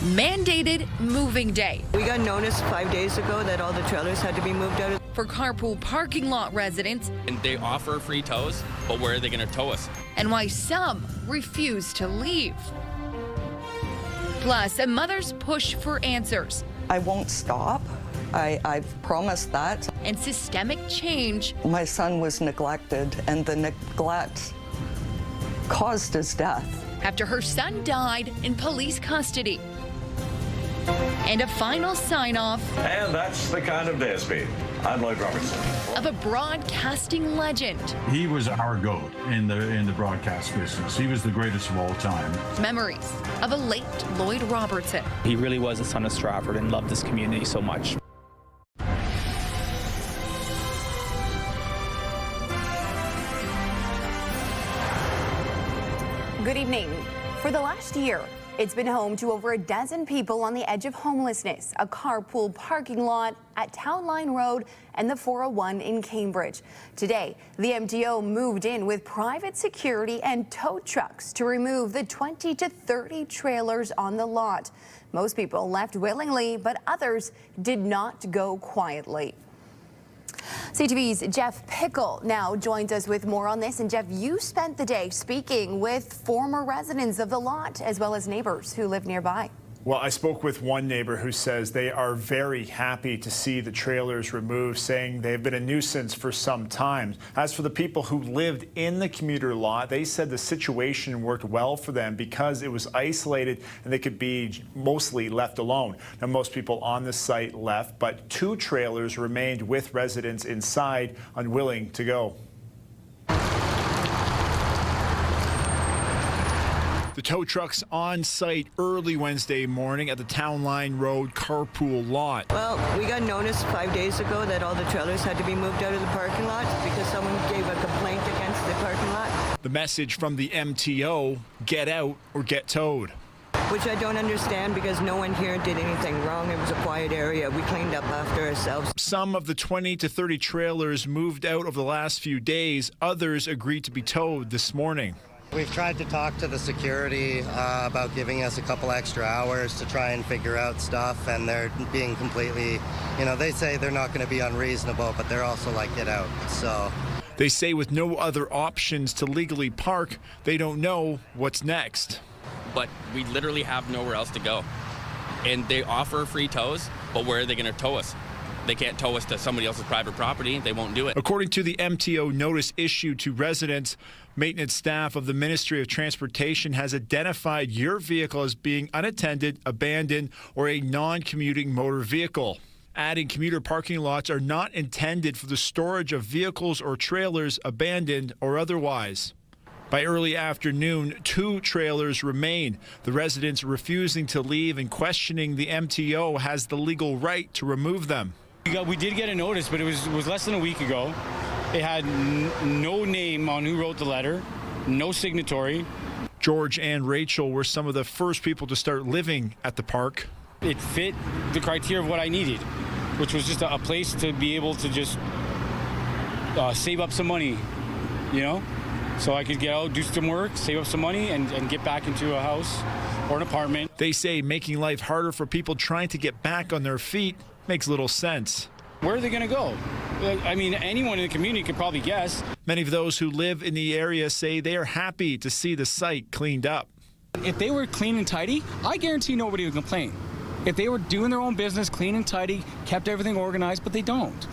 mandated moving day. We got notice 5 days ago that all the trailers had to be moved out. For carpool parking lot residents. And they offer free tows, but where are they going to tow us? And why some refuse to leave. Plus, a mother's push for answers. I won't stop. I've promised that. And systemic change. My son was neglected, and the neglect caused his death. After her son died in police custody. And a final sign-off. And that's the kind of day it's been. I'm Lloyd Robertson. Of a broadcasting legend. He was our GOAT in the broadcast business. He was the greatest of all time. Memories of a late Lloyd Robertson. He really was a son of Stratford and loved this community so much. Good evening. For the last year, it's been home to over a dozen people on the edge of homelessness, a carpool parking lot at Town Line Road and the 401 in Cambridge. Today, the MTO moved in with private security and tow trucks to remove the 20 to 30 trailers on the lot. Most people left willingly, but others did not go quietly. CTV's Jeff Pickle now joins us with more on this. And Jeff, you spent the day speaking with former residents of the lot as well as neighbors who live nearby. Well, I spoke with one neighbor who says they are very happy to see the trailers removed, saying they've been a nuisance for some time. As for the people who lived in the commuter lot, they said the situation worked well for them because it was isolated and they could be mostly left alone. Now, most people on the site left, but 2 trailers remained with residents inside, unwilling to go. The tow trucks on site early Wednesday morning at the Town Line Road carpool lot. Well, we got notice 5 days ago that all the trailers had to be moved out of the parking lot because someone gave a complaint against the parking lot. The message from the MTO, get out or get towed. Which I don't understand because no one here did anything wrong. It was a quiet area. We cleaned up after ourselves. Some of the 20 to 30 trailers moved out over the last few days. Others agreed to be towed this morning. We've tried to talk to the security about giving us a couple extra hours to try and figure out stuff, and they're being completely, they say they're not going to be unreasonable, but they're also like, get out. So they say with no other options to legally park, they don't know what's next. But we literally have nowhere else to go. And they offer free tows, but where are they going to tow us? They can't tow us to somebody else's private property. They won't do it. According to the MTO notice issued to residents, maintenance staff of the Ministry of Transportation has identified your vehicle as being unattended, abandoned, or a non-commuting motor vehicle. Adding commuter parking lots are not intended for the storage of vehicles or trailers, abandoned or otherwise. By early afternoon, 2 trailers remain. The residents refusing to leave and questioning the MTO has the legal right to remove them. We did get a notice, but it was less than a week ago. It had no name on who wrote the letter, no signatory. George and Rachel were some of the first people to start living at the park. It fit the criteria of what I needed, which was just a place to be able to just save up some money, so I could get out, do some work, save up some money, and get back into a house or an apartment. They say making life harder for people trying to get back on their feet makes little sense. Where are they going to go? I mean, anyone in the community could probably guess. Many of those who live in the area say they are happy to see the site cleaned up. If they were clean and tidy, I guarantee nobody would complain. If they were doing their own business, clean and tidy, kept everything organized, but they don't.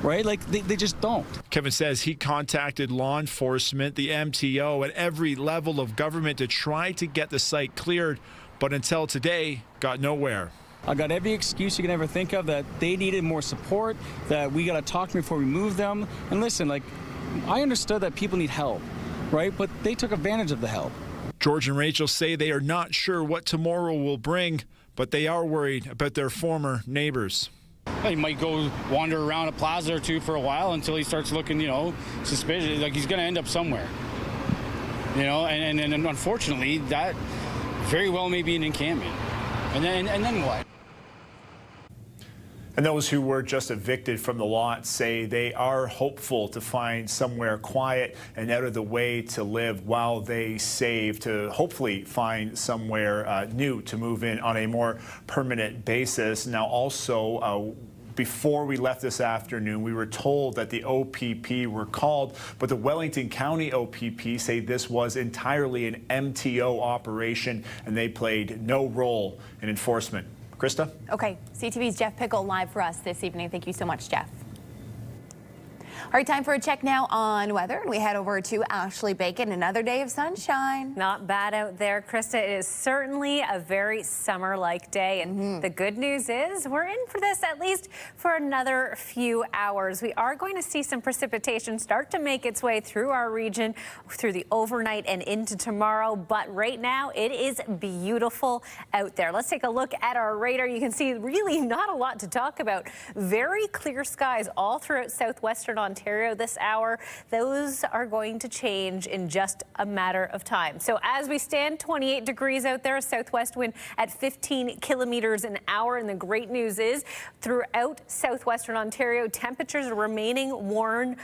Right? Like, they just don't. Kevin says he contacted law enforcement, the MTO, at every level of government to try to get the site cleared, but until today, got nowhere. I got every excuse you can ever think of that they needed more support, that we got to talk to them before we move them. And listen, I understood that people need help, right? But they took advantage of the help. George and Rachel say they are not sure what tomorrow will bring, but they are worried about their former neighbors. He might go wander around a plaza or two for a while until he starts looking, suspicious. Like he's going to end up somewhere. And unfortunately, that very well may be an encampment. And then what? And those who were just evicted from the lot say they are hopeful to find somewhere quiet and out of the way to live while they save, to hopefully find somewhere new to move in on a more permanent basis. Now, also, before we left this afternoon, we were told that the OPP were called, but the Wellington County OPP say this was entirely an MTO operation and they played no role in enforcement. Krista? Okay, CTV's Jeff Pickle live for us this evening. Thank you so much, Jeff. All right, time for a check now on weather. We head over to Ashley Bacon. Another day of sunshine. Not bad out there, Krista. It is certainly a very summer-like day. And the good news is we're in for this at least for another few hours. We are going to see some precipitation start to make its way through our region through the overnight and into tomorrow. But right now, it is beautiful out there. Let's take a look at our radar. You can see really not a lot to talk about. Very clear skies all throughout southwestern Ontario this hour. Those are going to change in just a matter of time. So as we stand, 28 degrees out there, a southwest wind at 15 kilometers an hour. And the great news is throughout southwestern Ontario, temperatures are remaining warm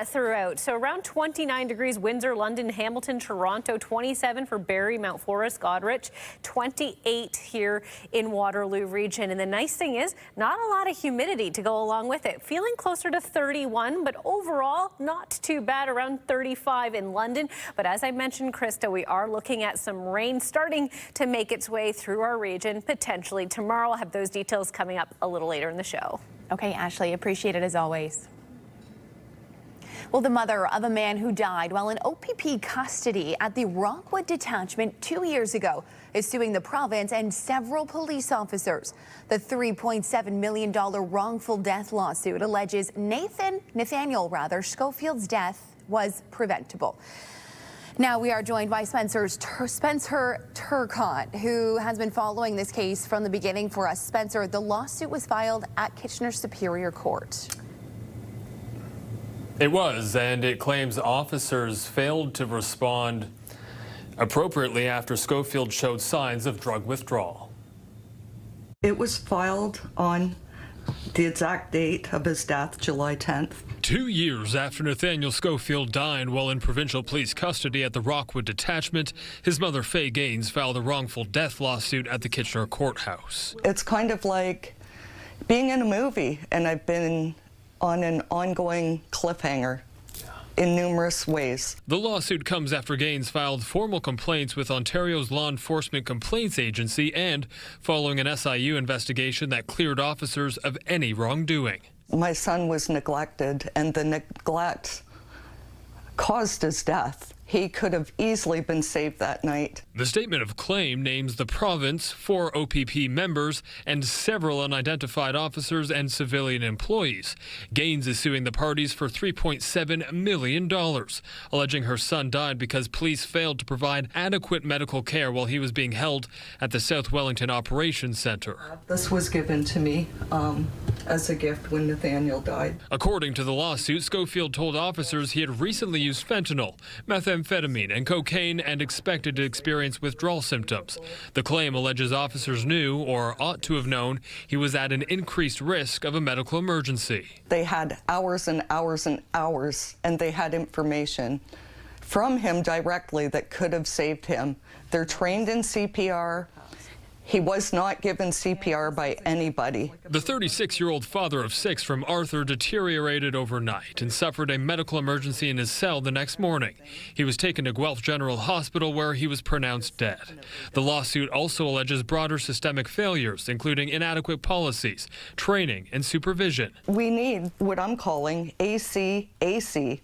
throughout. So around 29 degrees, Windsor, London, Hamilton, Toronto, 27 for Barrie, Mount Forest, Goderich, 28 here in Waterloo region. And the nice thing is not a lot of humidity to go along with it. Feeling closer to 31, but overall not too bad, around 35 in London. But as I mentioned, Krista, we are looking at some rain starting to make its way through our region potentially tomorrow. I'll have those details coming up a little later in the show. Okay, Ashley, appreciate it as always. Well, the mother of a man who died while in OPP custody at the Rockwood detachment 2 years ago is suing the province and several police officers. The $3.7 million wrongful death lawsuit alleges Nathaniel Schofield's death was preventable. Now we are joined by Spencer Turcotte, who has been following this case from the beginning for us. Spencer, the lawsuit was filed at Kitchener Superior Court. It was, and it claims officers failed to respond appropriately after Schofield showed signs of drug withdrawal. It was filed on the exact date of his death, July 10th. 2 years after Nathaniel Schofield died while in Provincial Police custody at the Rockwood detachment, his mother, Faye Gaines, filed a wrongful death lawsuit at the Kitchener courthouse. It's kind of like being in a movie, and I've been on an ongoing cliffhanger in numerous ways. The lawsuit comes after Gaines filed formal complaints with Ontario's Law Enforcement Complaints Agency and following an SIU investigation that cleared officers of any wrongdoing. My son was neglected, and the neglect caused his death. He could have easily been saved that night. The statement of claim names the province, 4 OPP members, and several unidentified officers and civilian employees. Gaines is suing the parties for $3.7 million, alleging her son died because police failed to provide adequate medical care while he was being held at the South Wellington Operations Centre. This was given to me as a gift when Nathaniel died. According to the lawsuit, Schofield told officers he had recently used fentanyl, methamphetamine, and cocaine and expected to experience withdrawal symptoms. The claim alleges officers knew, or ought to have known, he was at an increased risk of a medical emergency. They had hours and hours and hours, and they had information from him directly that could have saved him. They're trained in CPR. He was not given CPR by anybody. The 36-year-old father of 6 from Arthur deteriorated overnight and suffered a medical emergency in his cell the next morning. He was taken to Guelph General Hospital where he was pronounced dead. The lawsuit also alleges broader systemic failures, including inadequate policies, training, and supervision. We need what I'm calling ACAC.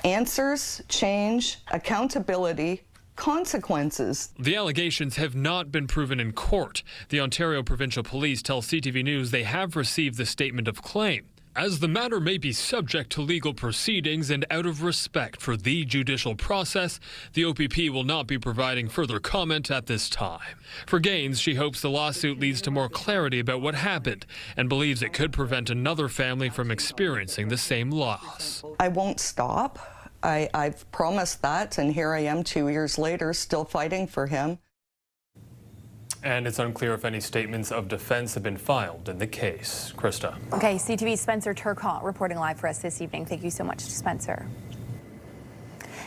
Answers, change, accountability, consequences. The allegations have not been proven in court. The Ontario Provincial Police tell CTV News they have received the statement of claim. As the matter may be subject to legal proceedings and out of respect for the judicial process, the OPP will not be providing further comment at this time. For Gaines, she hopes the lawsuit leads to more clarity about what happened and believes it could prevent another family from experiencing the same loss. I won't stop. I've promised that, and here I am 2 years later still fighting for him. And it's unclear if any statements of defense have been filed in the case. Krista. Okay, CTV's Spencer Turcotte reporting live for us this evening. Thank you so much, Spencer.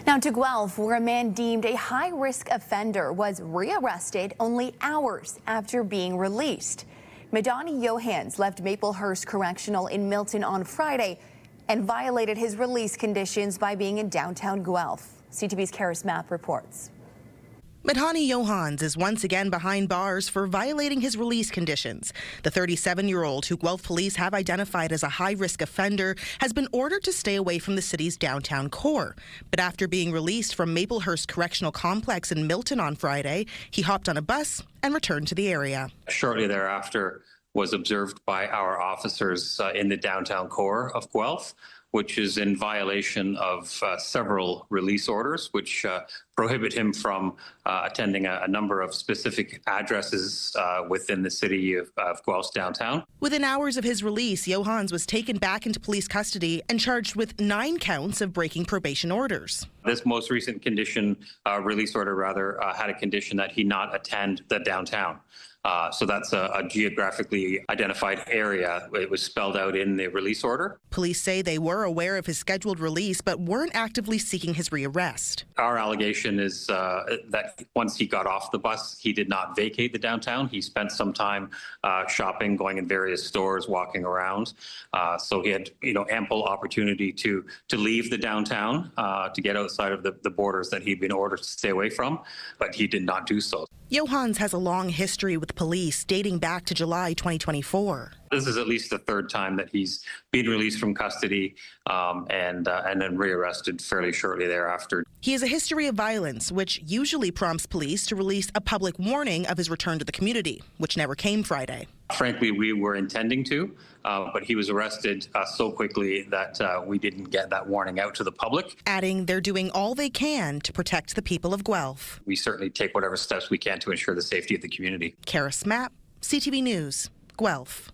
Now to Guelph, where a man deemed a high-risk offender was rearrested only hours after being released. Madani Johans left Maplehurst Correctional in Milton on Friday and violated his release conditions by being in downtown Guelph. CTV's Karis Mapp reports. Madani Johans is once again behind bars for violating his release conditions. The 37-year-old, who Guelph Police have identified as a high-risk offender, has been ordered to stay away from the city's downtown core. But after being released from Maplehurst Correctional Complex in Milton on Friday, he hopped on a bus and returned to the area. Shortly thereafter was observed by our officers in the downtown core of Guelph, which is in violation of several release orders, which prohibit him from attending a number of specific addresses within the city of Guelph's downtown. Within hours of his release, Johans was taken back into police custody and charged with 9 counts of breaking probation orders. This most recent release order had a condition that he not attend the downtown. So that's a geographically identified area. It was spelled out in the release order. Police say they were aware of his scheduled release, but weren't actively seeking his rearrest. Our allegation is that once he got off the bus, he did not vacate the downtown. He spent some time shopping, going in various stores, walking around. So he had, ample opportunity to leave the downtown, to get outside of the borders that he'd been ordered to stay away from, but he did not do so. Johans has a long history with police dating back to July 2024. This is at least the 3rd time that he's been released from custody and then rearrested fairly shortly thereafter. He has a history of violence, which usually prompts police to release a public warning of his return to the community, which never came Friday. Frankly, we were intending to, but he was arrested so quickly that we didn't get that warning out to the public. Adding they're doing all they can to protect the people of Guelph. We certainly take whatever steps we can to ensure the safety of the community. Karis Mapp, CTV News, Guelph.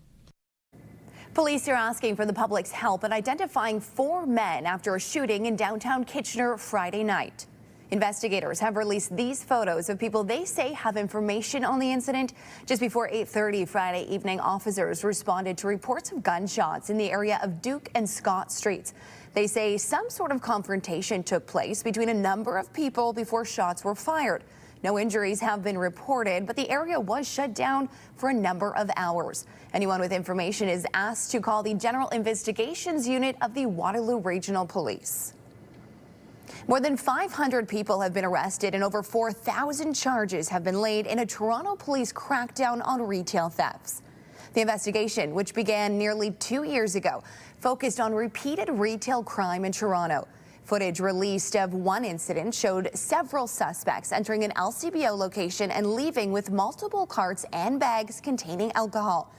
Police are asking for the public's help in identifying 4 men after a shooting in downtown Kitchener Friday night. Investigators have released these photos of people they say have information on the incident. Just before 8:30 Friday evening, officers responded to reports of gunshots in the area of Duke and Scott Streets. They say some sort of confrontation took place between a number of people before shots were fired. No injuries have been reported, but the area was shut down for a number of hours. Anyone with information is asked to call the General Investigations Unit of the Waterloo Regional Police. More than 500 people have been arrested and over 4,000 charges have been laid in a Toronto police crackdown on retail thefts. The investigation, which began nearly 2 years ago, focused on repeated retail crime in Toronto. Footage released of one incident showed several suspects entering an LCBO location and leaving with multiple carts and bags containing alcohol.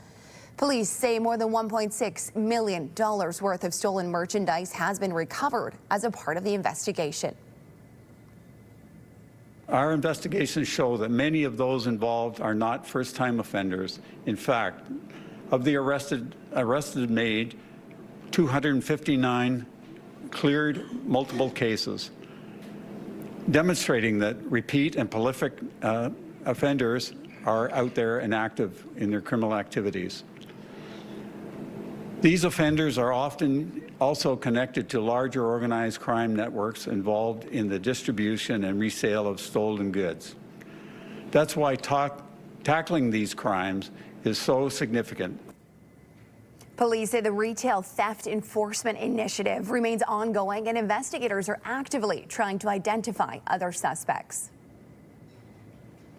Police say more than $1.6 million worth of stolen merchandise has been recovered as a part of the investigation. Our investigations show that many of those involved are not first-time offenders. In fact, of the arrested made, 259 cleared multiple cases, demonstrating that repeat and prolific offenders are out there and active in their criminal activities. These offenders are often also connected to larger organized crime networks involved in the distribution and resale of stolen goods. That's why tackling these crimes is so significant. Police say the Retail Theft Enforcement Initiative remains ongoing and investigators are actively trying to identify other suspects.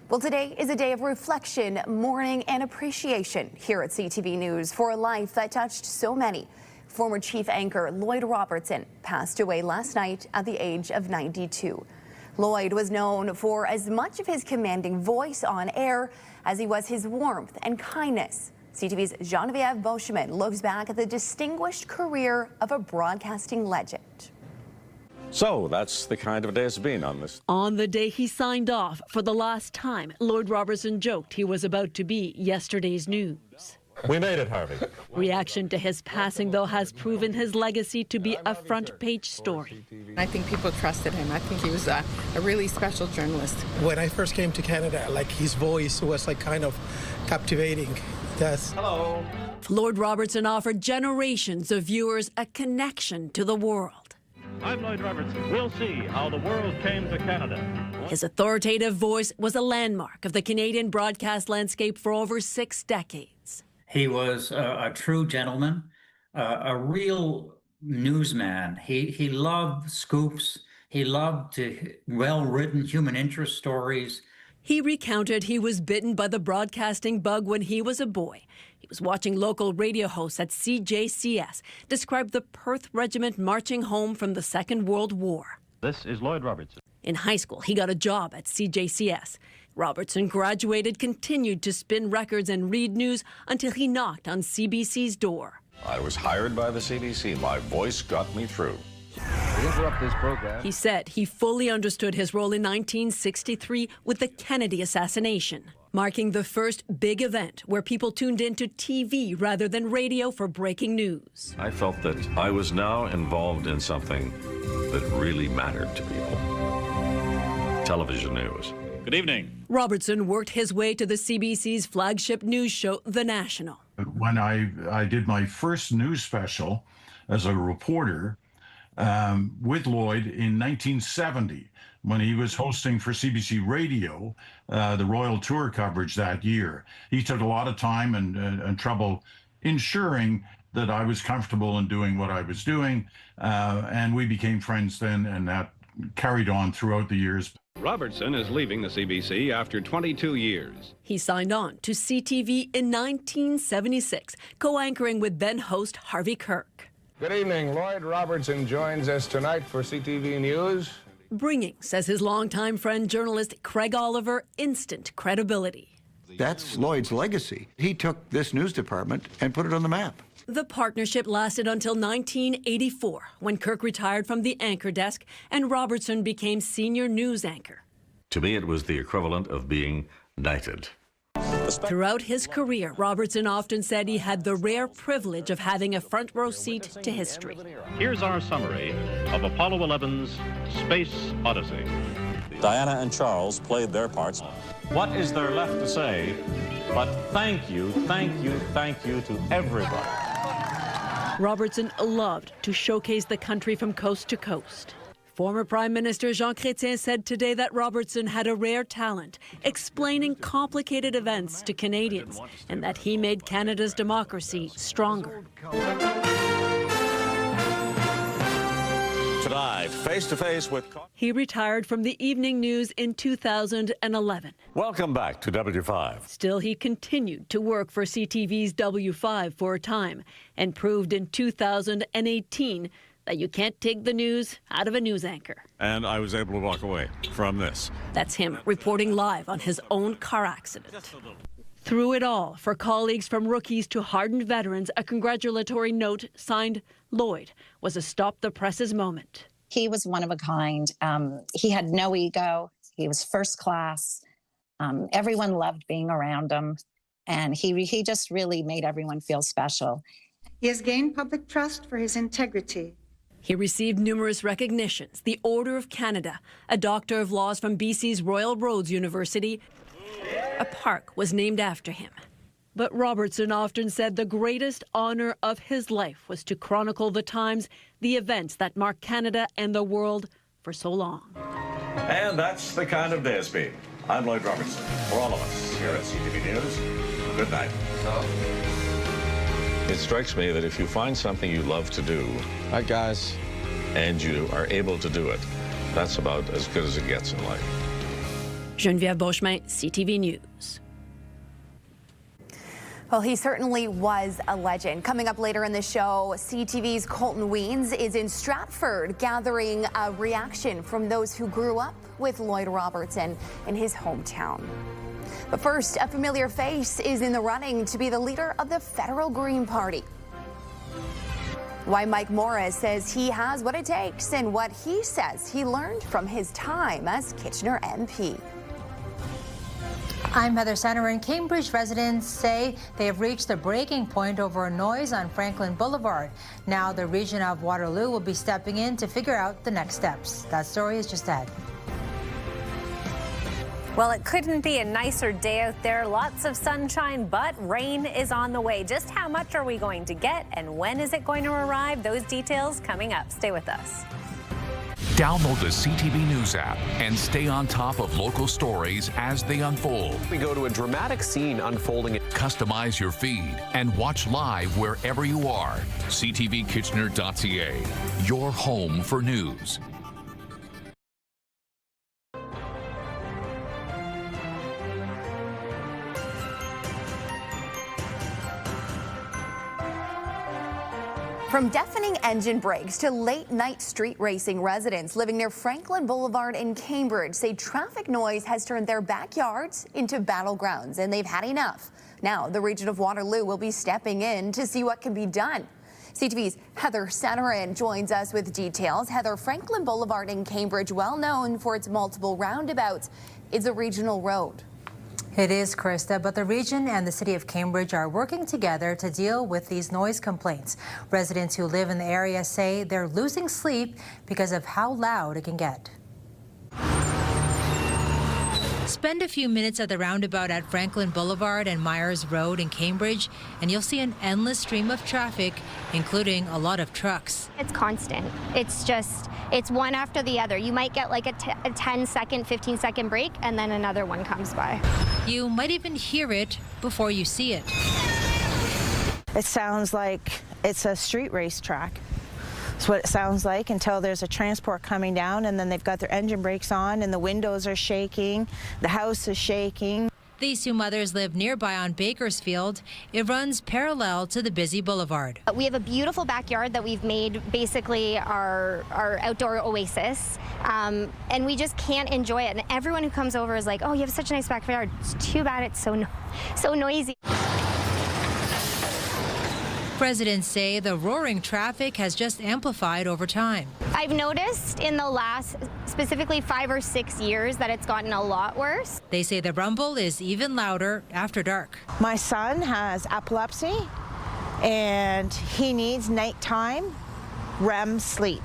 Well, today is a day of reflection, mourning, and appreciation here at CTV News for a life that touched so many. Former chief anchor Lloyd Robertson passed away last night at the age of 92. Lloyd was known for as much of his commanding voice on air as he was his warmth and kindness. CTV's Genevieve Beauchemin looks back at the distinguished career of a broadcasting legend. So that's the kind of day it's been on this. On the day he signed off for the last time, Lloyd Robertson joked he was about to be yesterday's news. We made it, Harvey. Reaction to his passing, though, has proven his legacy to be a front-page story. I think people trusted him. I think he was a really special journalist. When I first came to Canada, like, his voice was like kind of captivating. Yes. Hello. Lloyd Robertson offered generations of viewers a connection to the world. I'm Lloyd Robertson. We'll see how the world came to Canada. His authoritative voice was a landmark of the Canadian broadcast landscape for over 6 decades. He was a true gentleman, a real newsman. He loved scoops. He loved well-written human interest stories. He recounted he was bitten by the broadcasting bug when he was a boy. He was watching local radio hosts at CJCS describe the Perth Regiment marching home from the Second World War. This is Lloyd Robertson. In high school, he got a job at CJCS. Robertson graduated, continued to spin records and read news until he knocked on CBC's door. I was hired by the CBC. My voice got me through. We interrupt this program. He said he fully understood his role in 1963 with the Kennedy assassination, marking the first big event where people tuned into TV rather than radio for breaking news. I felt that I was now involved in something that really mattered to people. Television news. Good evening. Robertson worked his way to the CBC's flagship news show, The National. When I did my first news special as a reporter, with Lloyd in 1970 when he was hosting for CBC Radio the Royal Tour coverage that year. He took a lot of time and trouble ensuring that I was comfortable in doing what I was doing, and we became friends then, and that carried on throughout the years. Robertson is leaving the CBC after 22 years. He signed on to CTV in 1976, co-anchoring with then-host Harvey Kirk. Good evening. Lloyd Robertson joins us tonight for CTV News. Bringing, says his longtime friend journalist Craig Oliver, instant credibility. That's Lloyd's legacy. He took this news department and put it on the map. The partnership lasted until 1984, when Kirk retired from the anchor desk and Robertson became senior news anchor. To me, it was the equivalent of being knighted. Throughout his career, Robertson often said he had the rare privilege of having a front row seat to history. Here's our summary of Apollo 11's Space Odyssey. Diana and Charles played their parts. What is there left to say but thank you to everybody? Robertson loved to showcase the country from coast to coast. Former Prime Minister Jean Chrétien said today that Robertson had a rare talent, explaining complicated events to Canadians, and that he made Canada's democracy stronger. Tonight, face-to-face with... He retired from the evening news in 2011. Welcome back to W5. Still, he continued to work for CTV's W5 for a time, and proved in 2018 that you can't take the news out of a news anchor. And I was able to walk away from this. That's him reporting live on his own car accident. Through it all, for colleagues from rookies to hardened veterans, a congratulatory note signed Lloyd was a stop the presses moment. He was one of a kind. He had no ego. He was first class. Everyone loved being around him. And he just really made everyone feel special. He has gained public trust for his integrity. He received numerous recognitions, the Order of Canada, a Doctor of Laws from BC's Royal Roads University. A park was named after him. But Robertson often said the greatest honour of his life was to chronicle the times, the events that marked Canada and the world for so long. And that's the kind of day it's been. I'm Lloyd Robertson. For all of us here at CTV News, good night. It strikes me that if you find something you love to do, hi guys, and you are able to do it, that's about as good as it gets in life. Geneviève Beauchemin, CTV News. Well, he certainly was a legend. Coming up later in the show, CTV's Colton Weens is in Stratford gathering a reaction from those who grew up with Lloyd Robertson in his hometown. But first, a familiar face is in the running to be the leader of the federal Green Party. Why Mike Morris says he has what it takes and what he says he learned from his time as Kitchener MP. I'm Heather Center, and Cambridge residents say they have reached the breaking point over a noise on Franklin Boulevard. Now the region of Waterloo will be stepping in to figure out the next steps. That story is just ahead. Well, it couldn't be a nicer day out there. Lots of sunshine, but rain is on the way. Just how much are we going to get, and when is it going to arrive? Those details coming up. Stay with us. Download the CTV News app and stay on top of local stories as they unfold. We go to a dramatic scene unfolding. Customize your feed and watch live wherever you are. CTVKitchener.ca, your home for news. From deafening engine brakes to late-night street racing, residents living near Franklin Boulevard in Cambridge say traffic noise has turned their backyards into battlegrounds, and they've had enough. Now, the region of Waterloo will be stepping in to see what can be done. CTV's Heather Centerin joins us with details. Heather, Franklin Boulevard in Cambridge, well known for its multiple roundabouts, is a regional road. It is, Krista, but the region and the city of Cambridge are working together to deal with these noise complaints. Residents who live in the area say they're losing sleep because of how loud it can get. Spend a few minutes at the roundabout at Franklin Boulevard and Myers Road in Cambridge, and you'll see an endless stream of traffic, including a lot of trucks. It's constant. It's one after the other. You might get like a 10-second, 15-second break, and then another one comes by. You might even hear it before you see it. It sounds like it's a street race track. That's what it sounds like until there's a transport coming down, and then they've got their engine brakes on and the windows are shaking, the house is shaking. These two mothers live nearby on Bakersfield. It runs parallel to the busy boulevard. We have a beautiful backyard that we've made basically our outdoor oasis, and we just can't enjoy it. And everyone who comes over is like, oh, you have such a nice backyard. It's too bad it's so noisy. Residents say the roaring traffic has just amplified over time. I've noticed in the last, specifically 5 or 6 years, that it's gotten a lot worse. They say the rumble is even louder after dark. My son has epilepsy, and he needs nighttime REM sleep.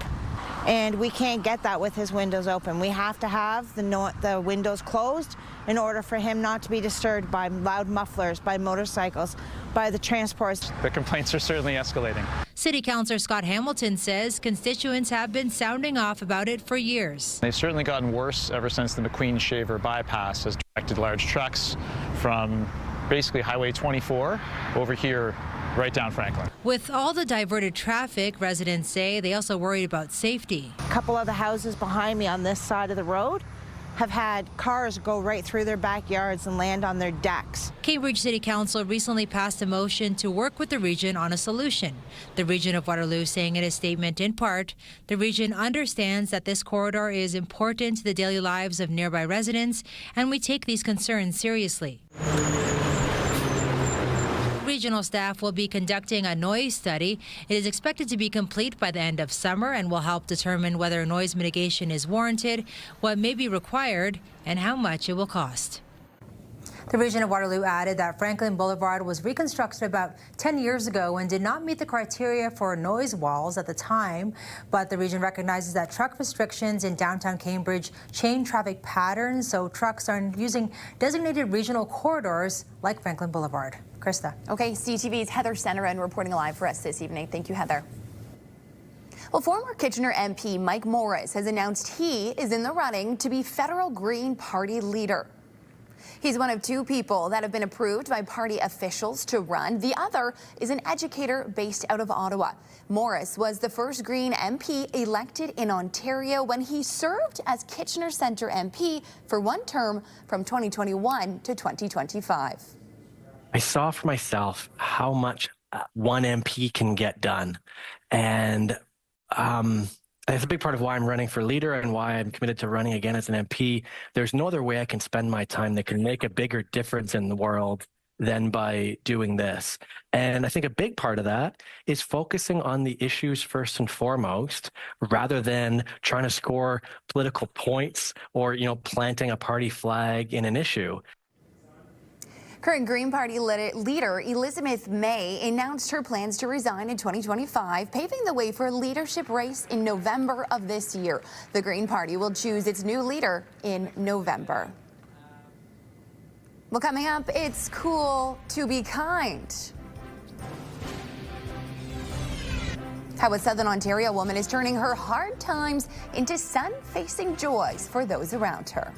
And we can't get that with his windows open. We have to have the windows closed in order for him not to be disturbed by loud mufflers, by motorcycles, by the transports. The complaints are certainly escalating. City Councillor Scott Hamilton says constituents have been sounding off about it for years. They've certainly gotten worse ever since the McQueen-Shaver bypass has directed large trucks from basically Highway 24 over here right down Franklin. With all the diverted traffic, residents say they also worried about safety. A couple of the houses behind me on this side of the road have had cars go right through their backyards and land on their decks. Cambridge City Council recently passed a motion to work with the region on a solution. The region of Waterloo saying in a statement, in part, the region understands that this corridor is important to the daily lives of nearby residents, and we take these concerns seriously. Regional staff will be conducting a noise study. It is expected to be complete by the end of summer and will help determine whether noise mitigation is warranted, what may be required, and how much it will cost. The region of Waterloo added that Franklin Boulevard was reconstructed about 10 years ago and did not meet the criteria for noise walls at the time, but the region recognizes that truck restrictions in downtown Cambridge change traffic patterns, so trucks are using designated regional corridors like Franklin Boulevard. Krista. Okay, CTV's Heather Centerin reporting live for us this evening. Thank you, Heather. Well, former Kitchener MP Mike Morris has announced he is in the running to be federal Green Party leader. He's one of 2 people that have been approved by party officials to run. The other is an educator based out of Ottawa. Morris was the first Green MP elected in Ontario when he served as Kitchener Centre MP for 1 term from 2021 to 2025. I saw for myself how much one MP can get done. And that's a big part of why I'm running for leader and why I'm committed to running again as an MP. There's no other way I can spend my time that can make a bigger difference in the world than by doing this. And I think a big part of that is focusing on the issues first and foremost, rather than trying to score political points or, planting a party flag in an issue. Current Green Party leader Elizabeth May announced her plans to resign in 2025, paving the way for a leadership race in November of this year. The Green Party will choose its new leader in November. Well, coming up, it's cool to be kind. How a Southern Ontario woman is turning her hard times into sun-facing joys for those around her.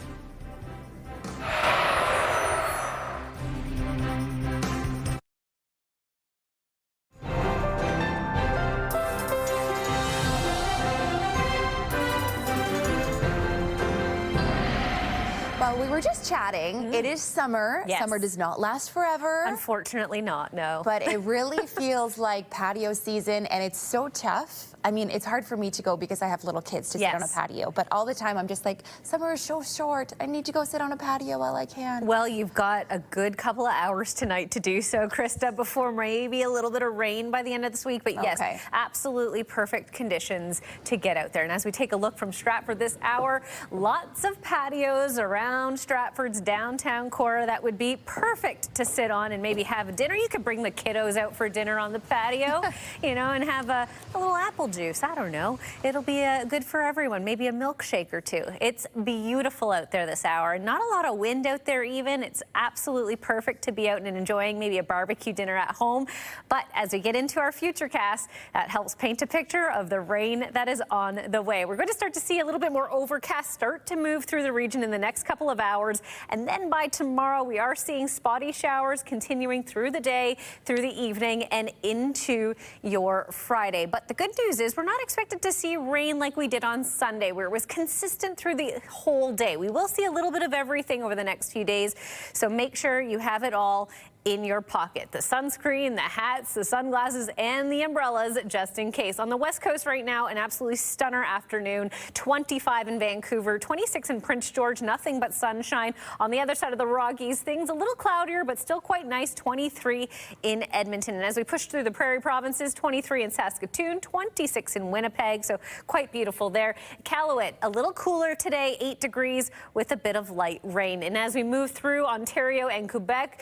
Well, we were just chatting. It is summer. Yes. Summer does not last forever. Unfortunately not, no. But it really feels like patio season, and it's so tough. I mean, it's hard for me to go because I have little kids to sit on a patio. But all the time, I'm just like, summer is so short. I need to go sit on a patio while I can. Well, you've got a good couple of hours tonight to do so, Krista, before maybe a little bit of rain by the end of this week. But yes, absolutely perfect conditions to get out there. And as we take a look from Stratford this hour, lots of patios around Stratford's downtown core that would be perfect to sit on and maybe have a dinner. You could bring the kiddos out for dinner on the patio, you know, and have a little apple juice. I don't know. It'll be good for everyone. Maybe a milkshake or two. It's beautiful out there this hour. Not a lot of wind out there even. It's absolutely perfect to be out and enjoying maybe a barbecue dinner at home. But as we get into our futurecast, that helps paint a picture of the rain that is on the way. We're going to start to see a little bit more overcast start to move through the region in the next couple of hours. And then by tomorrow, we are seeing spotty showers continuing through the day, through the evening, and into your Friday. But the good news is we're not expected to see rain like we did on Sunday, where it was consistent through the whole day. We will see a little bit of everything over the next few days, so make sure you have it all in your pocket. The sunscreen, the hats, the sunglasses, and the umbrellas just in case. On the West Coast right now, an absolutely stunner afternoon. 25 in Vancouver, 26 in Prince George, nothing but sunshine. On the other side of the Rockies, things a little cloudier, but still quite nice. 23 in Edmonton. And as we push through the prairie provinces, 23 in Saskatoon, 26 in Winnipeg, so quite beautiful there. Iqaluit, a little cooler today, 8 degrees with a bit of light rain. And as we move through Ontario and Quebec,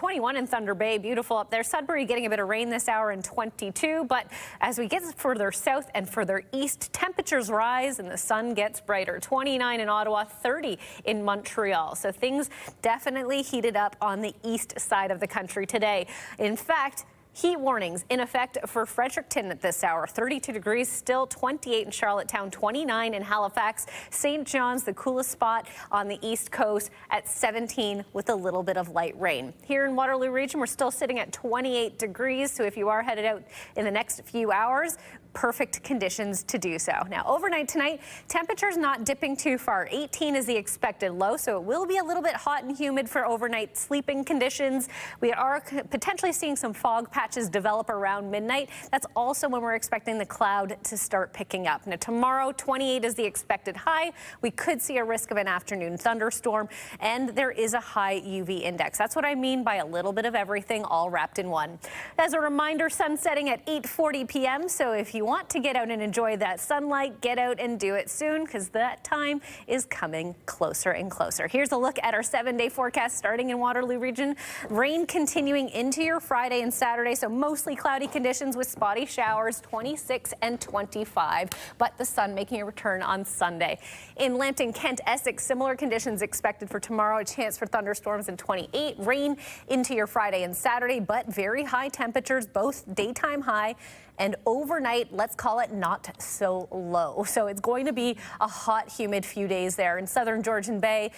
21 in Thunder Bay, beautiful up there. Sudbury getting a bit of rain this hour in 22, but as we get further south and further east, temperatures rise and the sun gets brighter. 29 in Ottawa, 30 in Montreal. So things definitely heated up on the east side of the country today. In fact, heat warnings in effect for Fredericton at this hour. 32 degrees still, 28 in Charlottetown, 29 in Halifax. St. John's, the coolest spot on the east coast at 17 with a little bit of light rain. Here in Waterloo region, we're still sitting at 28 degrees. So if you are headed out in the next few hours, perfect conditions to do so. Now, overnight tonight, temperatures not dipping too far. 18 is the expected low, so it will be a little bit hot and humid for overnight sleeping conditions. We are potentially seeing some fog patches develop around midnight. That's also when we're expecting the cloud to start picking up. Now, tomorrow, 28 is the expected high. We could see a risk of an afternoon thunderstorm, and there is a high UV index. That's what I mean by a little bit of everything all wrapped in one. As a reminder, sun setting at 8:40 p.m., so if you want to get out and enjoy that sunlight, get out and do it soon, because that time is coming closer and closer. Here's a look at our 7-day forecast starting in Waterloo region. Rain continuing into your Friday and Saturday, so mostly cloudy conditions with spotty showers, 26 and 25, but the sun making a return on Sunday. In Lambton, Kent, Essex, similar conditions expected for tomorrow, a chance for thunderstorms in 28, rain into your Friday and Saturday, but very high temperatures, both daytime high and overnight, let's call it not so low. So it's going to be a hot, humid few days there in southern Georgian Bay.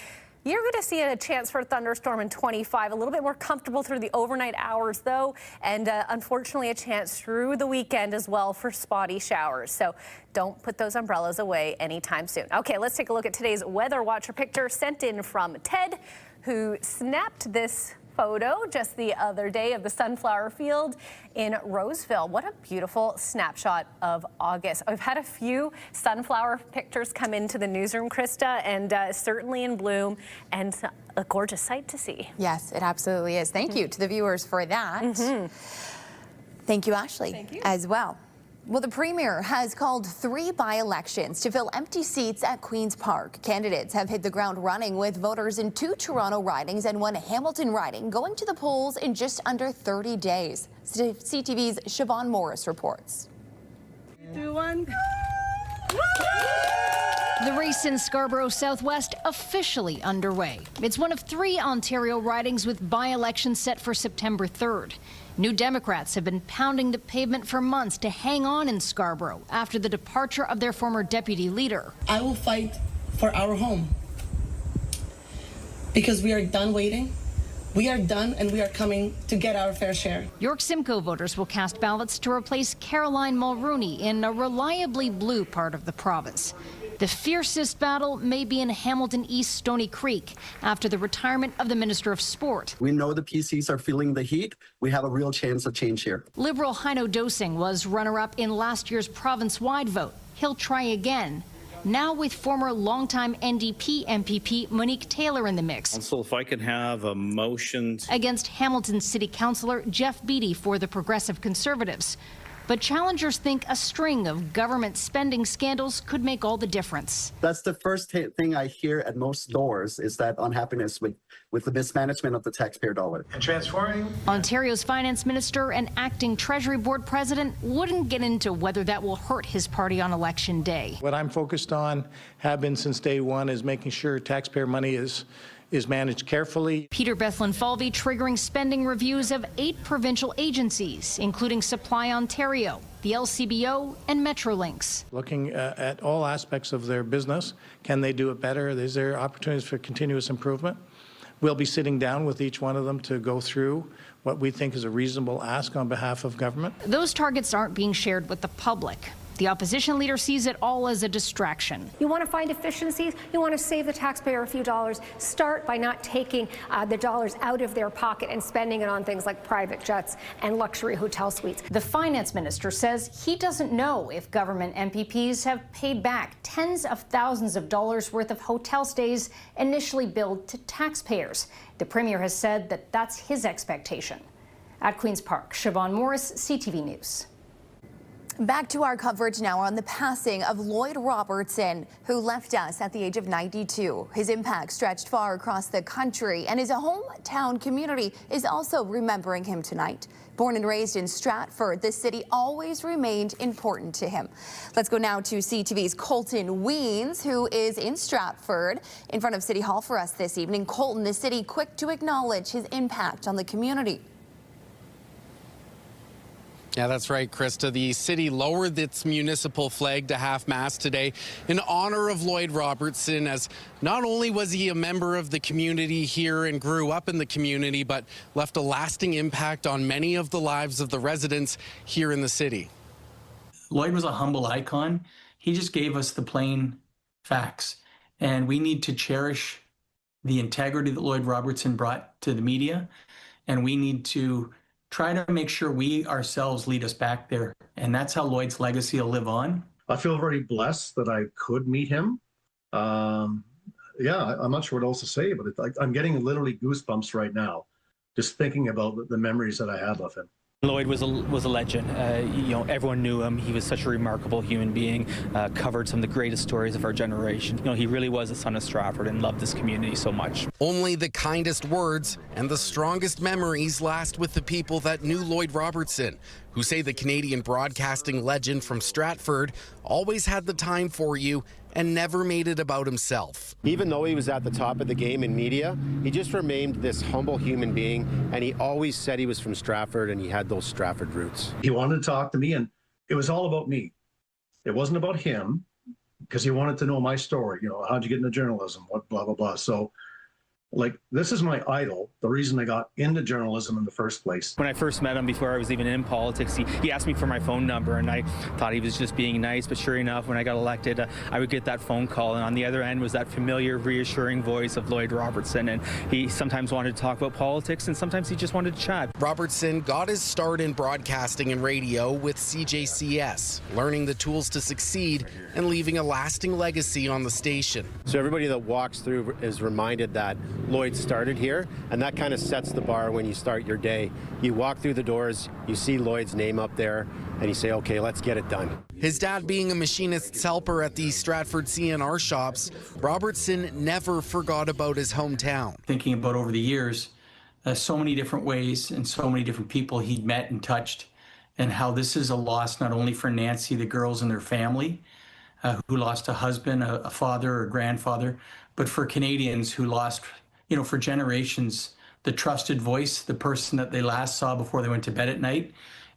You're going to see a chance for a thunderstorm in 25, a little bit more comfortable through the overnight hours, though, and unfortunately a chance through the weekend as well for spotty showers. So don't put those umbrellas away anytime soon. Okay, let's take a look at today's Weather Watcher picture sent in from Ted, who snapped this photo just the other day of the sunflower field in Roseville. What a beautiful snapshot of August. I've had a few sunflower pictures come into the newsroom, Krista, and certainly in bloom and a gorgeous sight to see. Yes, it absolutely is. Thank you to the viewers for that. Thank you, Ashley, as well. Well, the Premier has called 3 by-elections to fill empty seats at Queen's Park. Candidates have hit the ground running with voters in 2 Toronto ridings and 1 Hamilton riding going to the polls in just under 30 days. CTV's Siobhan Morris reports. 2, 1. The race in Scarborough Southwest officially underway. It's one of 3 Ontario ridings with by-elections set for September 3rd. New Democrats have been pounding the pavement for months to hang on in Scarborough after the departure of their former deputy leader. I will fight for our home because we are done waiting. We are done, and we are coming to get our fair share. York Simcoe voters will cast ballots to replace Caroline Mulrooney in a reliably blue part of the province. The fiercest battle may be in Hamilton East Stony Creek after the retirement of the Minister of Sport. We know the PCs are feeling the heat. We have a real chance of change here. Liberal Heino Dosing was runner-up in last year's province-wide vote. He'll try again. Now with former longtime NDP MPP Monique Taylor in the mix. So if I could have a motion against Hamilton City Councillor Jeff Beattie for the Progressive Conservatives. But challengers think a string of government spending scandals could make all the difference. That's the first thing I hear at most doors is that unhappiness with the mismanagement of the taxpayer dollar. And transforming. Ontario's finance minister and acting Treasury Board president wouldn't get into whether that will hurt his party on election day. What I'm focused on, have been since day one, is making sure taxpayer money is managed carefully. Peter Bethlin-Falvey triggering spending reviews of 8 provincial agencies, including Supply Ontario, the LCBO, and Metrolinx. Looking at all aspects of their business. Can they do it better? Is there opportunities for continuous improvement? We'll be sitting down with each one of them to go through what we think is a reasonable ask on behalf of government. Those targets aren't being shared with the public. The opposition leader sees it all as a distraction. You want to find efficiencies? You want to save the taxpayer a few dollars? Start by not taking the dollars out of their pocket and spending it on things like private jets and luxury hotel suites. The finance minister says he doesn't know if government MPPs have paid back tens of thousands of dollars worth of hotel stays initially billed to taxpayers. The Premier has said that that's his expectation. At Queen's Park, Siobhan Morris, CTV News. Back to our coverage now on the passing of Lloyd Robertson, who left us at the age of 92. His impact stretched far across the country, and his hometown community is also remembering him tonight. Born and raised in Stratford, this city always remained important to him. Let's go now to CTV's Colton Weens, who is in Stratford in front of City Hall for us this evening. Colton, the city quick to acknowledge his impact on the community. Yeah, that's right, Krista. The city lowered its municipal flag to half-mast today in honor of Lloyd Robertson, as not only was he a member of the community here and grew up in the community, but left a lasting impact on many of the lives of the residents here in the city. Lloyd was a humble icon. He just gave us the plain facts. And we need to cherish the integrity that Lloyd Robertson brought to the media, and we need to try to make sure we ourselves lead us back there. And that's how Lloyd's legacy will live on. I feel very blessed that I could meet him. I'm not sure what else to say, but I'm getting literally goosebumps right now, just thinking about the memories that I have of him. Lloyd was a legend. Everyone knew him. He was such a remarkable human being, covered some of the greatest stories of our generation. He really was a son of Stratford and loved this community so much. Only the kindest words and the strongest memories last with the people that knew Lloyd Robertson, who say the Canadian broadcasting legend from Stratford always had the time for you and never made it about himself. Even though he was at the top of the game in media, he just remained this humble human being, and he always said he was from Stratford and he had those Stratford roots. He wanted to talk to me, and it was all about me. It wasn't about him, because he wanted to know my story. How'd you get into journalism? What, blah, blah, blah. So, this is my idol, the reason I got into journalism in the first place. When I first met him, before I was even in politics, he asked me for my phone number, and I thought he was just being nice. But sure enough, when I got elected, I would get that phone call, and on the other end was that familiar, reassuring voice of Lloyd Robertson. And he sometimes wanted to talk about politics, and sometimes he just wanted to chat. Robertson got his start in broadcasting and radio with CJCS, learning the tools to succeed and leaving a lasting legacy on the station. So everybody that walks through is reminded that Lloyd started here, and that kind of sets the bar when you start your day. You walk through the doors, you see Lloyd's name up there, and you say, okay, let's get it done. His dad being a machinist's helper at the Stratford CNR shops, Robertson never forgot about his hometown. Thinking about over the years, so many different ways and so many different people he'd met and touched, and how this is a loss not only for Nancy, the girls and their family, who lost a husband, a father or a grandfather, but for Canadians who lost, for generations, the trusted voice, the person that they last saw before they went to bed at night,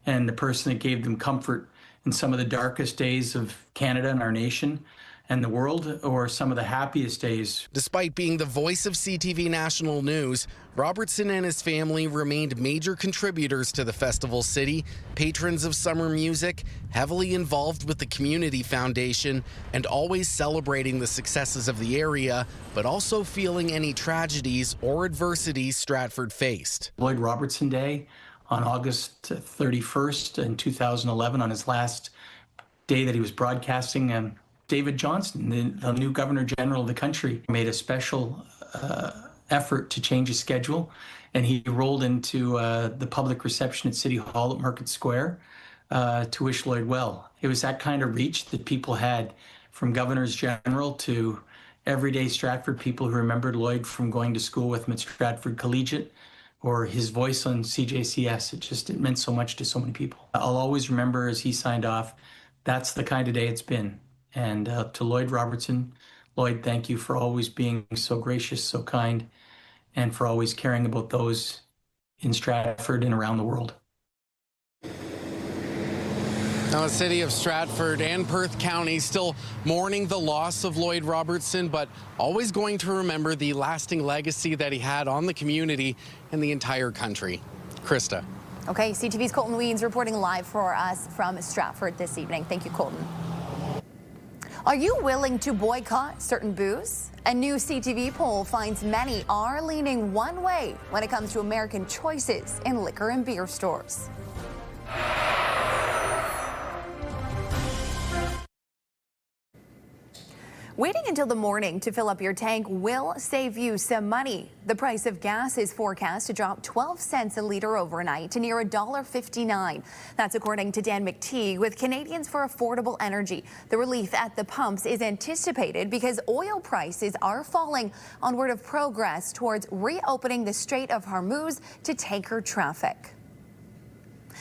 and the person that gave them comfort in some of the darkest days of Canada and our nation and the world, or some of the happiest days. Despite being the voice of CTV National News, Robertson and his family remained major contributors to the festival city, patrons of summer music, heavily involved with the Community Foundation, and always celebrating the successes of the area, but also feeling any tragedies or adversities Stratford faced. Lloyd Robertson Day on August 31st in 2011, on his last day that he was broadcasting, David Johnston, the new Governor General of the country, made a special effort to change his schedule, and he rolled into the public reception at City Hall at Market Square to wish Lloyd well. It was that kind of reach that people had, from Governors General to everyday Stratford people who remembered Lloyd from going to school with him at Stratford Collegiate, or his voice on CJCS. It meant so much to so many people. I'll always remember, as he signed off, that's the kind of day it's been. And to Lloyd Robertson, Lloyd, thank you for always being so gracious, so kind, and for always caring about those in Stratford and around the world. Now, the city of Stratford and Perth County still mourning the loss of Lloyd Robertson, but always going to remember the lasting legacy that he had on the community and the entire country. Krista. Okay, CTV's Colton Weeds reporting live for us from Stratford this evening. Thank you, Colton. Are you willing to boycott certain booze? A new CTV poll finds many are leaning one way when it comes to American choices in liquor and beer stores. Waiting until the morning to fill up your tank will save you some money. The price of gas is forecast to drop 12 cents a litre overnight to near $1.59. That's according to Dan McTeague with Canadians for Affordable Energy. The relief at the pumps is anticipated because oil prices are falling on word of progress towards reopening the Strait of Hormuz to tanker traffic.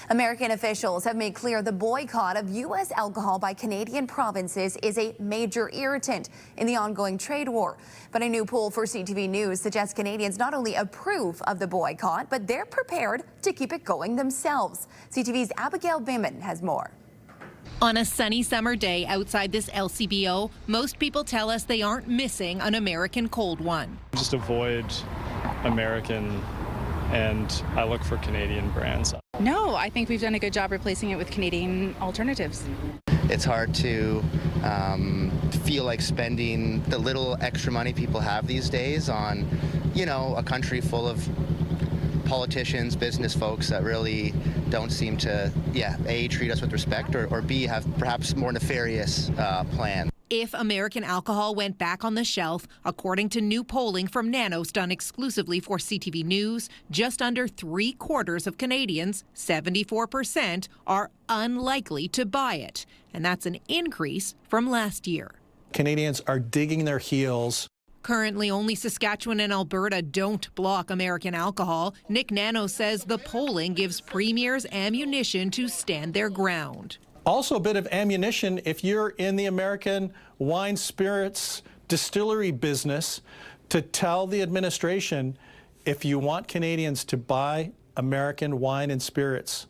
American officials have made clear the boycott of U.S. alcohol by Canadian provinces is a major irritant in the ongoing trade war. But a new poll for CTV News suggests Canadians not only approve of the boycott, but they're prepared to keep it going themselves. CTV's Abigail Bimman has more. On a sunny summer day outside this LCBO, most people tell us they aren't missing an American cold one. Just avoid American, and I look for Canadian brands. No, I think we've done a good job replacing it with Canadian alternatives. It's hard to feel like spending the little extra money people have these days on, a country full of politicians, business folks that really don't seem to, A, treat us with respect, or B, have perhaps more nefarious plans. If American alcohol went back on the shelf, according to new polling from Nanos done exclusively for CTV News, just under 3/4 of Canadians, 74%, are unlikely to buy it. And that's an increase from last year. Canadians are digging their heels. Currently, only Saskatchewan and Alberta don't block American alcohol. Nick Nanos says the polling gives premiers ammunition to stand their ground. Also a bit of ammunition if you're in the American wine, spirits, distillery business to tell the administration, if you want Canadians to buy American wine and spirits,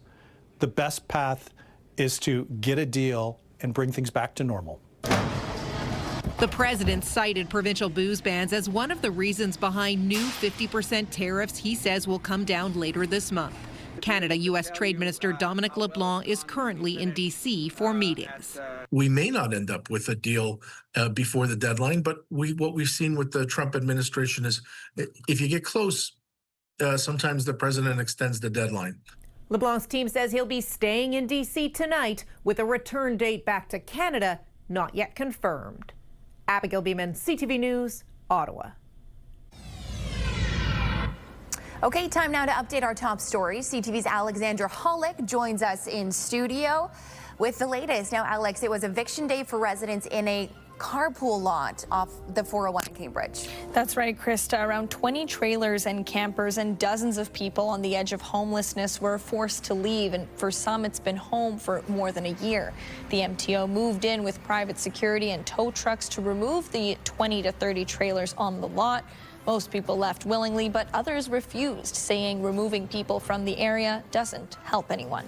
the best path is to get a deal and bring things back to normal. The president cited provincial booze bans as one of the reasons behind new 50% tariffs he says will come down later this month. Canada-U.S. Trade Minister Dominic LeBlanc is currently in D.C. for meetings. We may not end up with a deal before the deadline, but what we've seen with the Trump administration is if you get close, sometimes the president extends the deadline. LeBlanc's team says he'll be staying in D.C. tonight with a return date back to Canada not yet confirmed. Abigail Beeman, CTV News, Ottawa. Okay, time now to update our top stories. CTV's Alexandra Hollick joins us in studio with the latest. Now, Alex, it was eviction day for residents in a carpool lot off the 401 in Cambridge. That's right, Krista. Around 20 trailers and campers and dozens of people on the edge of homelessness were forced to leave, and for some it's been home for more than a year. The MTO moved in with private security and tow trucks to remove the 20 to 30 trailers on the lot. Most people left willingly, but others refused, saying removing people from the area doesn't help anyone.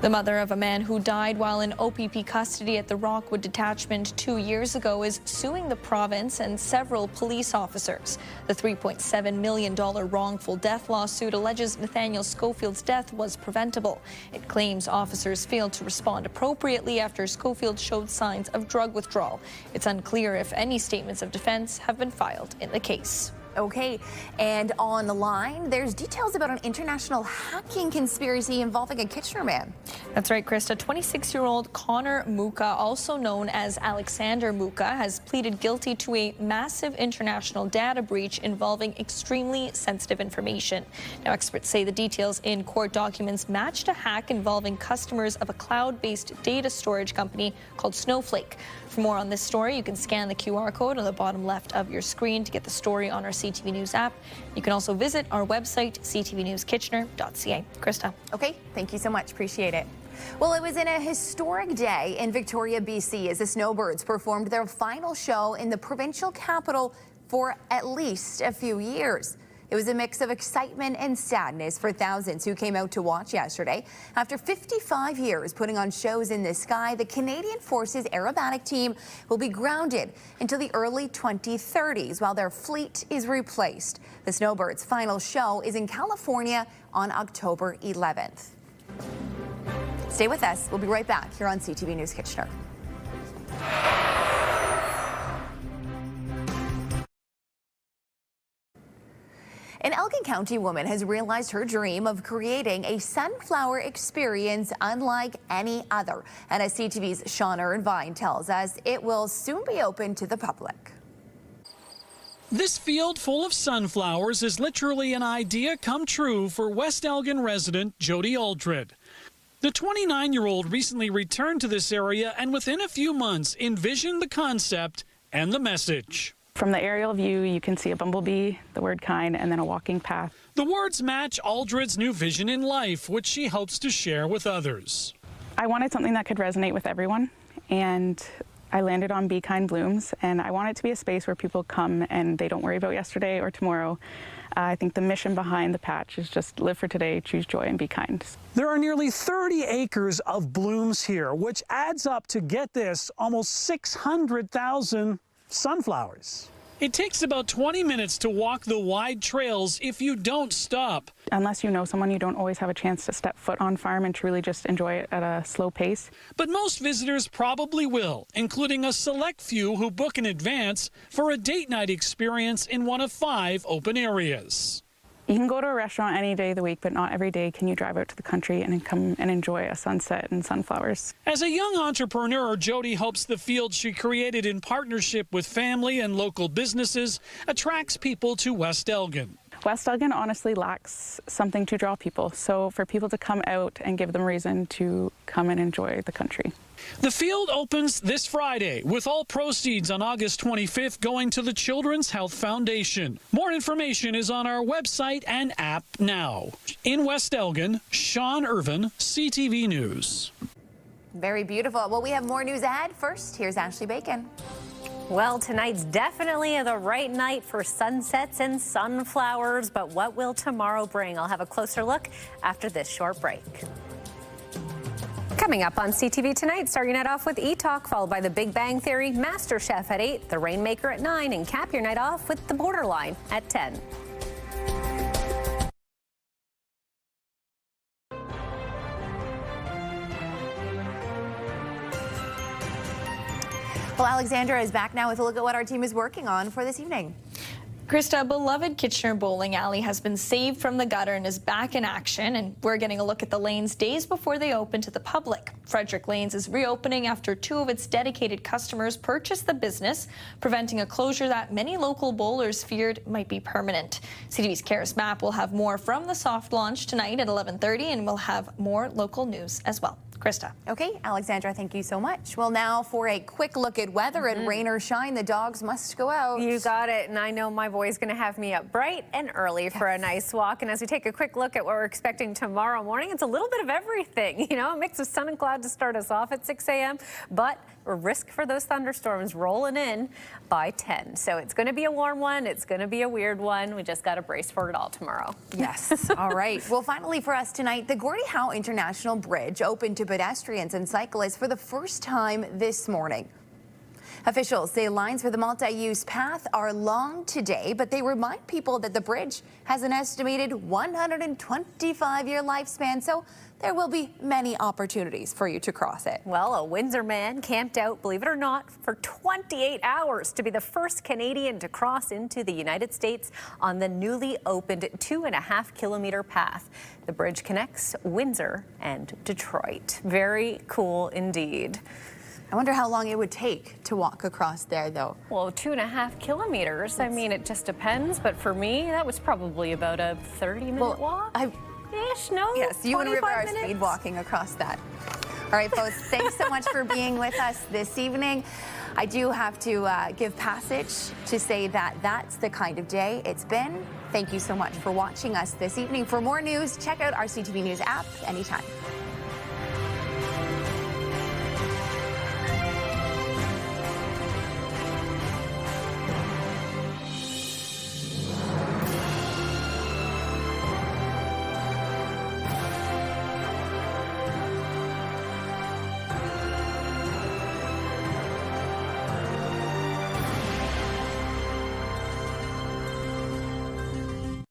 The mother of a man who died while in OPP custody at the Rockwood Detachment 2 years ago is suing the province and several police officers. The $3.7 million wrongful death lawsuit alleges Nathaniel Schofield's death was preventable. It claims officers failed to respond appropriately after Schofield showed signs of drug withdrawal. It's unclear if any statements of defense have been filed in the case. Okay, and on the line, there's details about an international hacking conspiracy involving a Kitchener man. That's right, Krista. 26-year-old Connor Muka, also known as Alexander Muka, has pleaded guilty to a massive international data breach involving extremely sensitive information. Now, experts say the details in court documents matched a hack involving customers of a cloud-based data storage company called Snowflake. For more on this story, you can scan the QR code on the bottom left of your screen to get the story on our CTV News app. You can also visit our website, ctvnewskitchener.ca. Krista. Okay, thank you so much. Appreciate it. Well, it was in a historic day in Victoria, BC, as the Snowbirds performed their final show in the provincial capital for at least a few years. It was a mix of excitement and sadness for thousands who came out to watch yesterday. After 55 years putting on shows in the sky, the Canadian Forces aerobatic team will be grounded until the early 2030s while their fleet is replaced. The Snowbirds' final show is in California on October 11th. Stay with us. We'll be right back here on CTV News Kitchener. An Elgin County woman has realized her dream of creating a sunflower experience unlike any other. And as CTV's Sean Irvine tells us, it will soon be open to the public. This field full of sunflowers is literally an idea come true for West Elgin resident Jody Aldred. The 29-year-old recently returned to this area and within a few months envisioned the concept and the message. From the aerial view, you can see a bumblebee, the word kind, and then a walking path. The words match Aldred's new vision in life, which she hopes to share with others. I wanted something that could resonate with everyone, and I landed on Be Kind Blooms, and I want it to be a space where people come and they don't worry about yesterday or tomorrow. I think the mission behind the patch is just live for today, choose joy, and be kind. There are nearly 30 acres of blooms here, which adds up to, get this, almost 600,000 sunflowers. It takes about 20 minutes to walk the wide trails if you don't stop. Unless you know someone, you don't always have a chance to step foot on farm and truly just enjoy it at a slow pace. But most visitors probably will, including a select few who book in advance for a date night experience in one of 5 open areas. You can go to a restaurant any day of the week, but not every day can you drive out to the country and come and enjoy a sunset and sunflowers. As a young entrepreneur, Jody hopes the field she created in partnership with family and local businesses attracts people to West Elgin. West Elgin honestly lacks something to draw people, so for people to come out and give them reason to come and enjoy the country. The field opens this Friday, with all proceeds on August 25th going to the Children's Health Foundation. More information is on our website and app now. In West Elgin, Sean Irvin, CTV News. Very beautiful. Well, we have more news ahead. First, here's Ashley Bacon. Well, tonight's definitely the right night for sunsets and sunflowers, but what will tomorrow bring? I'll have a closer look after this short break. Coming up on CTV tonight, starting it off with E-Talk, followed by The Big Bang Theory, MasterChef at 8, The Rainmaker at 9, and cap your night off with The Borderline at 10. Well, Alexandra is back now with a look at what our team is working on for this evening. Krista, beloved Kitchener bowling alley has been saved from the gutter and is back in action, and we're getting a look at the lanes days before they open to the public. Frederick Lanes is reopening after 2 of its dedicated customers purchased the business, preventing a closure that many local bowlers feared might be permanent. CTV's Karis Mapp will have more from the soft launch tonight at 11:30, and we'll have more local news as well. Krista. Okay, Alexandra, thank you so much. Well, now for a quick look at weather, and rain or shine, the dogs must go out. You got it, and I know my boy's going to have me up bright and early for a nice walk. And as we take a quick look at what we're expecting tomorrow morning, it's a little bit of everything. You know, a mix of sun and cloud to start us off at 6 a.m., but a risk for those thunderstorms rolling in by 10. So it's going to be a warm one. It's going to be a weird one. We just got to brace for it all tomorrow. Yes. All right. Well, finally for us tonight, the Gordie Howe International Bridge opened to pedestrians and cyclists for the first time this morning. Officials say lines for the multi-use path are long today, but they remind people that the bridge has an estimated 125-year lifespan, so there will be many opportunities for you to cross it. Well, a Windsor man camped out, believe it or not, for 28 hours to be the first Canadian to cross into the United States on the newly opened 2.5-kilometer path. The bridge connects Windsor and Detroit. Very cool indeed. I wonder how long it would take to walk across there, though. Well, 2.5 kilometers. I mean, it just depends. But for me, that was probably about a 30-minute walk. Ish, no? Yes, you and River are minutes? speed walking across that. All right, folks, thanks so much for being with us this evening. I do have to give passage to say that that's the kind of day it's been. Thank you so much for watching us this evening. For more news, check out our CTV News app anytime.